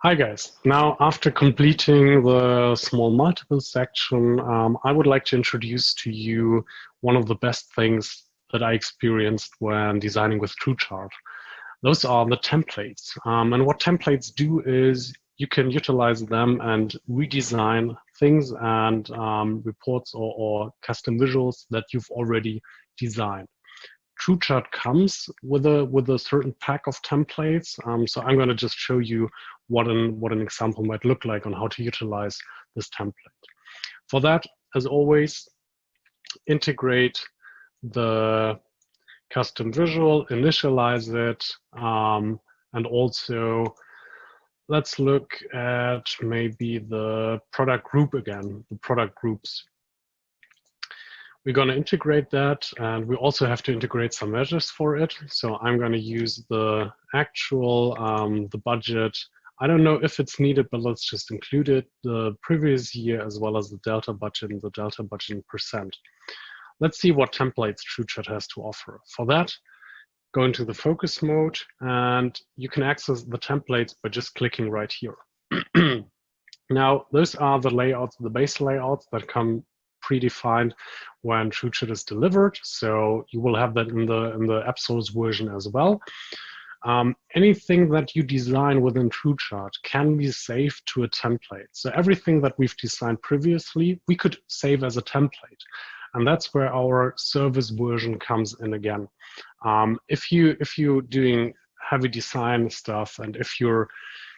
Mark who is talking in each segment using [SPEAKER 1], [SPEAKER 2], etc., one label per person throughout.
[SPEAKER 1] Hi guys. Now, after completing the small multiple section, I would like to introduce to you one of the best things that I experienced when designing with TRUECHART. Those are the templates. And what templates do is you can utilize them and redesign things and reports or custom visuals that you've already designed. TRUECHART comes with a certain pack of templates. So I'm going to just show you what an example might look like on how to utilize this template. For that, as always, integrate the custom visual, initialize it, and also let's look at maybe the product group again, the product groups. We're going to integrate that, and we also have to integrate some measures for it. So I'm going to use the actual, the budget. I don't know if it's needed, but let's just include it, the previous year, as well as the delta budget and the delta budget in percent. Let's see what templates TRUECHART has to offer. For that, go into the focus mode, and you can access the templates by just clicking right here. Now, those are the layouts, the base layouts that come predefined when TRUECHART is delivered. So you will have that in the app source version as well. Anything that you design within TRUECHART can be saved to a template. So everything that we've designed previously, we could save as a template. And that's where our service version comes in again. If you're doing heavy design stuff, and if you're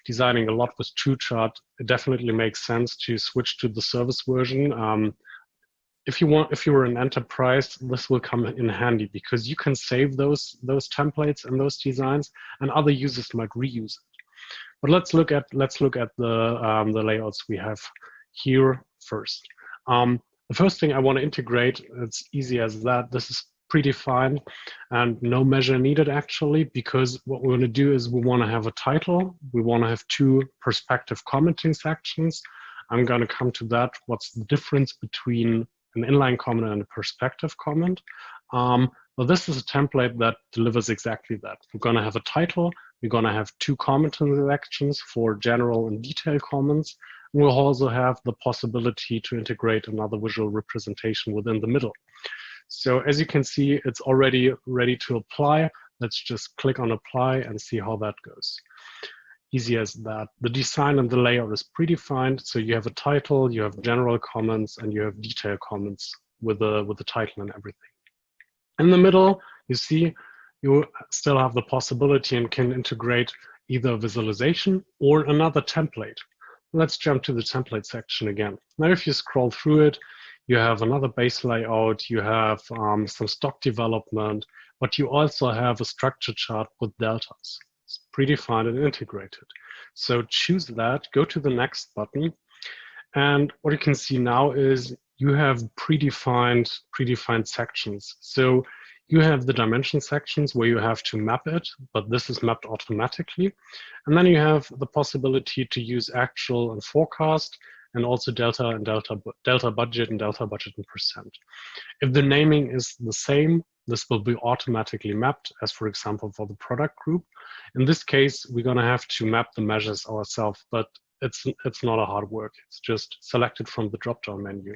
[SPEAKER 1] designing a lot with TRUECHART, it definitely makes sense to switch to the service version. If you're an enterprise, this will come in handy because you can save those templates and those designs, and other users might reuse it. But let's look at the layouts we have here first. The first thing I want to integrate, it's easy as that. This is predefined and no measure needed actually, because what we're going to do is we want to have a title. We want to have two perspective commenting sections. I'm going to come to that. What's the difference between an inline comment and a perspective comment? Well, this is a template that delivers exactly that. We're going to have a title. We're going to have two commenting sections for general and detailed comments. And we'll also have the possibility to integrate another visual representation within the middle. So as you can see, it's already ready to apply. Let's just click on apply and see how that goes. Easy as that. The design and the layout is predefined. So you have a title, you have general comments, and you have detailed comments with the title and everything. In the middle, you see you still have the possibility and can integrate either a visualization or another template. Let's jump to the template section again. Now, if you scroll through it, you have another base layout, you have some stock development, but you also have a structure chart with deltas. It's predefined and integrated. So choose that, go to the next button, and what you can see now is you have predefined sections. So you have the dimension sections where you have to map it, but this is mapped automatically. And then you have the possibility to use actual and forecast, and also delta budget and delta budget in percent. If the naming is the same, this will be automatically mapped, as for example, for the product group. In this case, we're going to have to map the measures ourselves, but it's not a hard work. It's just selected from the drop-down menu.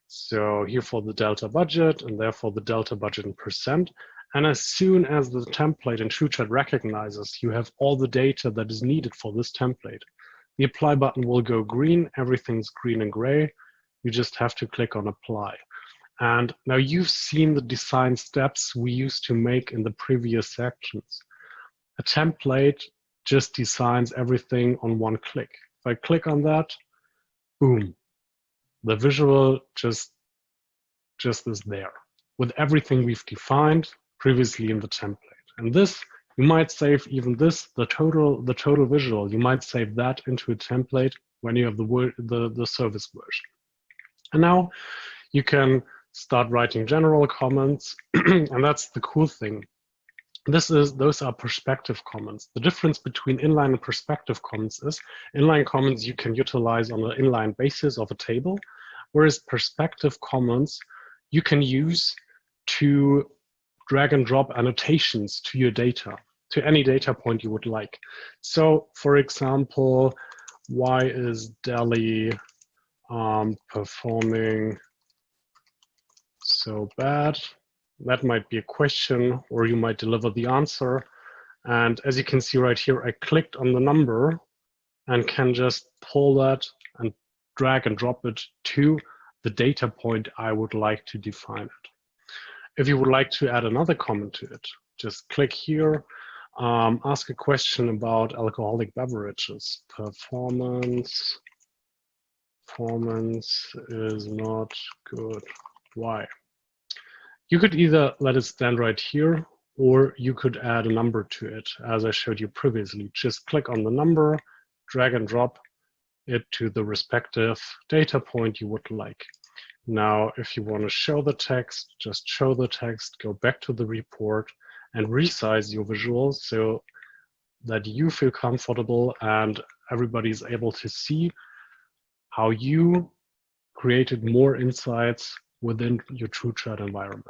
[SPEAKER 1] So here for the delta budget, and therefore the delta budget in percent. And as soon as the template in TRUECHART recognizes you have all the data that is needed for this template, the apply button will go green. Everything's green and gray. You just have to click on apply. And now you've seen the design steps we used to make in the previous sections. A template just designs everything on one click. If I click on that, boom, the visual just is there with everything we've defined previously in the template. And this, you might save even this, the total visual, you might save that into a template when you have the service version. And now you can start writing general comments, and that's the cool thing. Those are perspective comments. The difference between inline and perspective comments is inline comments you can utilize on an inline basis of a table, whereas perspective comments you can use to drag and drop annotations to your data. to any data point you would like. So for example, why is Delhi performing so bad? That might be a question, or you might deliver the answer. And as you can see right here, I clicked on the number and can just pull that and drag and drop it to the data point I would like to define it. If you would like to add another comment to it, just click here, ask a question about alcoholic beverages. Performance is not good. Why? You could either let it stand right here, or you could add a number to it, as I showed you previously. Just click on the number, drag and drop it to the respective data point you would like. Now, if you want to show the text, just show the text, go back to the report and resize your visuals so that you feel comfortable and everybody is able to see how you created more insights within your TrueChart environment.